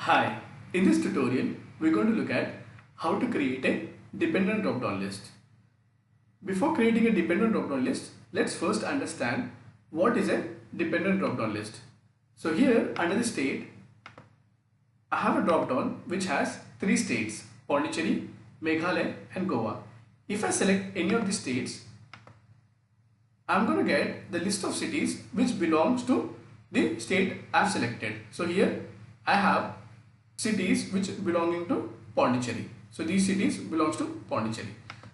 Hi, in this tutorial we're going to look at how to create a dependent drop-down list. Before creating a dependent drop-down list, let's first understand what is a dependent drop-down list. So here under the state, I have a drop-down which has three states: Pondicherry, Meghalaya and Goa. If I select any of the states, I'm going to get the list of cities which belongs to the state I've selected. So here I have cities which belonging to Pondicherry. So these cities belongs to Pondicherry.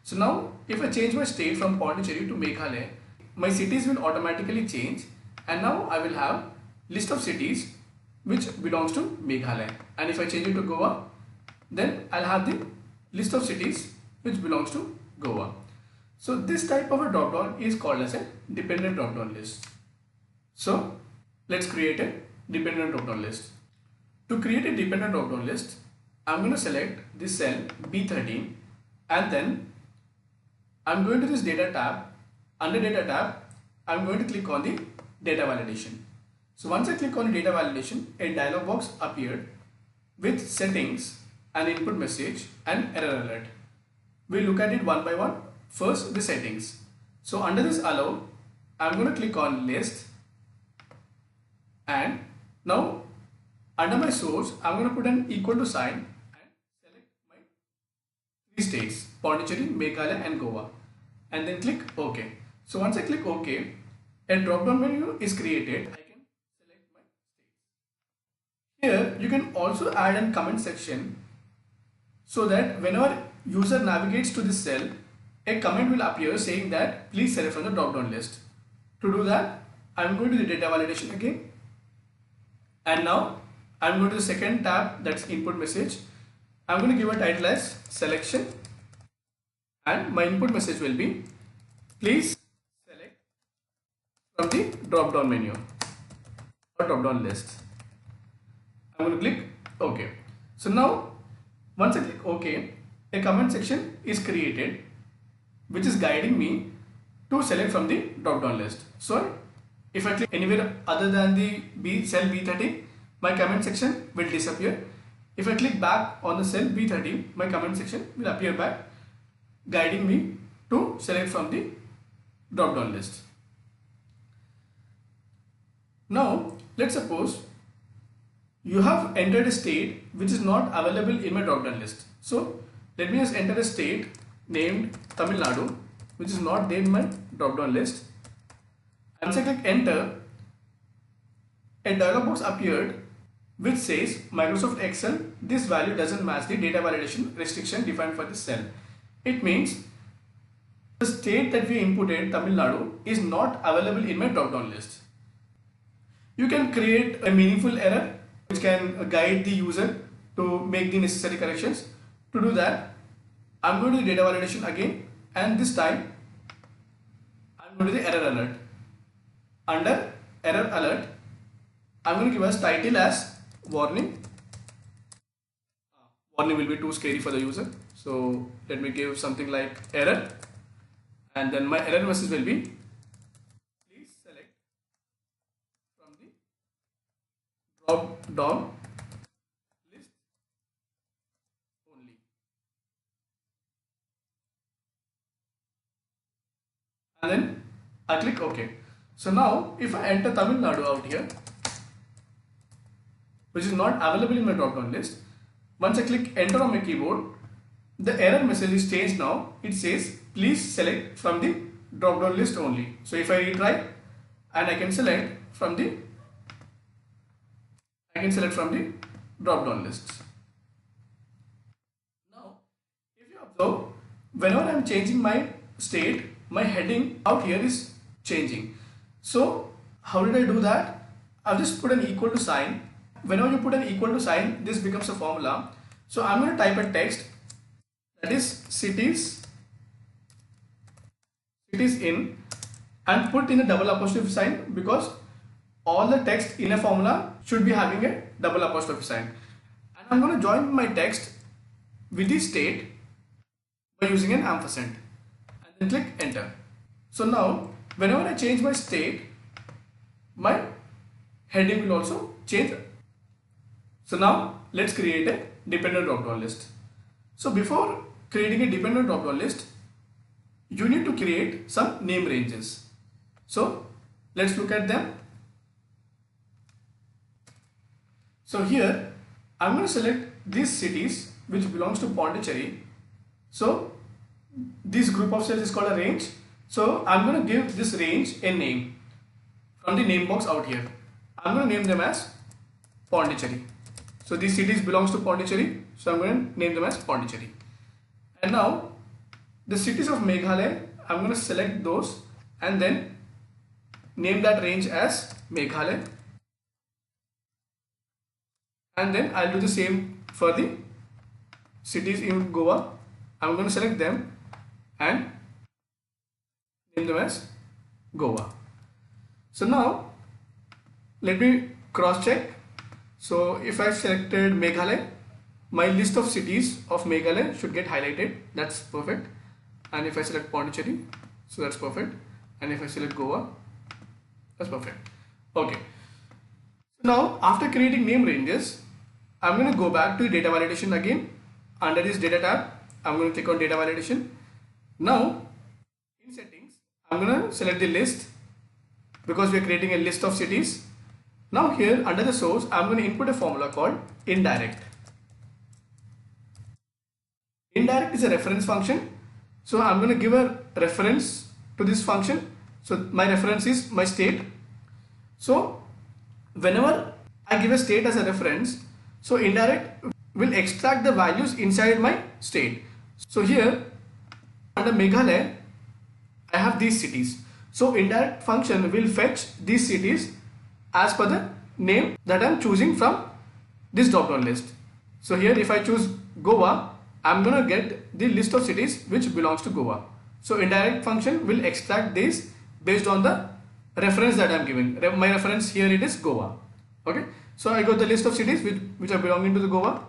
So now if I change my state from Pondicherry to Meghalaya, my cities will automatically change, and now I will have list of cities which belongs to Meghalaya. And if I change it to Goa, then I'll have the list of cities which belongs to Goa. So this type of a drop-down is called as a dependent drop-down list. So let's create a dependent drop-down list. To create a dependent drop-down list, I'm going to select this cell B13 and then I'm going to this data tab. Under data tab, I'm going to click on the data validation. So once I click on the data validation, a dialog box appeared with settings, an input message and error alert. We'll look at it one by one. First, the settings. So under this allow, I'm going to click on list, and now under my source, I'm going to put an equal to sign and select my three states: Pondicherry, Meghalaya and Goa, and then click OK. So once I click OK, a drop down menu is created. I can select my states. Here you can also add a comment section so that whenever user navigates to this cell, a comment will appear saying that please select from the drop down list. To do that, I'm going to the data validation again, and now I'm going to the second tab, that's input message. I'm going to give a title as selection, and my input message will be please select from the drop down menu or drop down list. I'm going to click OK. So now once I click OK, a comment section is created which is guiding me to select from the drop down list. So if I click anywhere other than the cell B13, my comment section will disappear. If I click back on the cell B13, my comment section will appear back, guiding me to select from the drop down list. Now let's suppose you have entered a state which is not available in my drop down list. So let me just enter a state named Tamil Nadu which is not there in my drop down list. Once I click enter, a dialog box appeared which says Microsoft Excel, this value doesn't match the data validation restriction defined for this cell. It means the state that we inputted, Tamil Nadu, is not available in my drop down list. You can create a meaningful error which can guide the user to make the necessary corrections. To do that, I'm going to the data validation again, and this time I'm going to the error alert. Under error alert, I'm going to give us title as warning. Warning will be too scary for the user, so let me give something like error, and then my error message will be please select from the drop down list only, and then I click OK. So now if I enter Tamil Nadu out here, which is not available in my drop down list, once I click enter on my keyboard, the error message is changed now. It says please select from the drop down list only. So if I retry, and I can select from the drop down lists. Now if you observe, whenever I am changing my state, my heading out here is changing. So how did I do that? I've just put an equal to sign. Whenever you put an equal to sign, this becomes a formula. So I'm going to type a text, that is cities in, and put in a double apostrophe sign, because all the text in a formula should be having a double apostrophe sign. And I'm going to join my text with the state by using an ampersand, and then click enter. So now whenever I change my state, my heading will also change. So now let's create a dependent drop-down list. So before creating a dependent drop-down list, you need to create some name ranges. So let's look at them. So here I'm going to select these cities which belongs to Pondicherry. So this group of cells is called a range. So I'm going to give this range a name from the name box out here. I'm going to name them as Pondicherry. So these cities belongs to Pondicherry. So I'm going to name them as Pondicherry. And now the cities of Meghalaya, I'm going to select those and then name that range as Meghalaya. And then I'll do the same for the cities in Goa. I'm going to select them and name them as Goa. So now let me cross check. So if I selected Meghalaya, my list of cities of Meghalaya should get highlighted. That's perfect. And if I select Pondicherry, so that's perfect. And if I select Goa, that's perfect. Okay. So now after creating name ranges, I'm going to go back to data validation again. Under this data tab, I'm going to click on data validation. Now in settings, I'm going to select the list because we are creating a list of cities. Now here under the source, I'm going to input a formula called indirect. Indirect is a reference function. So I'm going to give a reference to this function. So my reference is my state. So whenever I give a state as a reference, so indirect will extract the values inside my state. So here under Meghalaya, I have these cities. So indirect function will fetch these cities as per the name that I'm choosing from this drop-down list. So here if I choose Goa, I'm going to get the list of cities which belongs to Goa. So indirect function will extract this based on the reference that I'm giving. My reference here it is Goa. Okay. So I got the list of cities which are belonging to the Goa.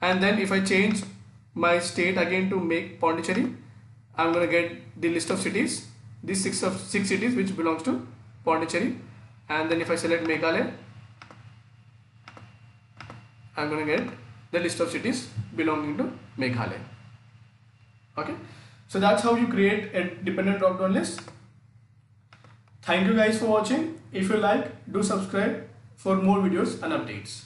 And then if I change my state again to make Pondicherry, I'm going to get the list of cities, these six cities which belongs to Pondicherry. And then if I select Meghalaya, I'm going to get the list of cities belonging to Meghalaya. Okay. So that's how you create a dependent drop-down list. Thank you guys for watching. If you like, do subscribe for more videos and updates.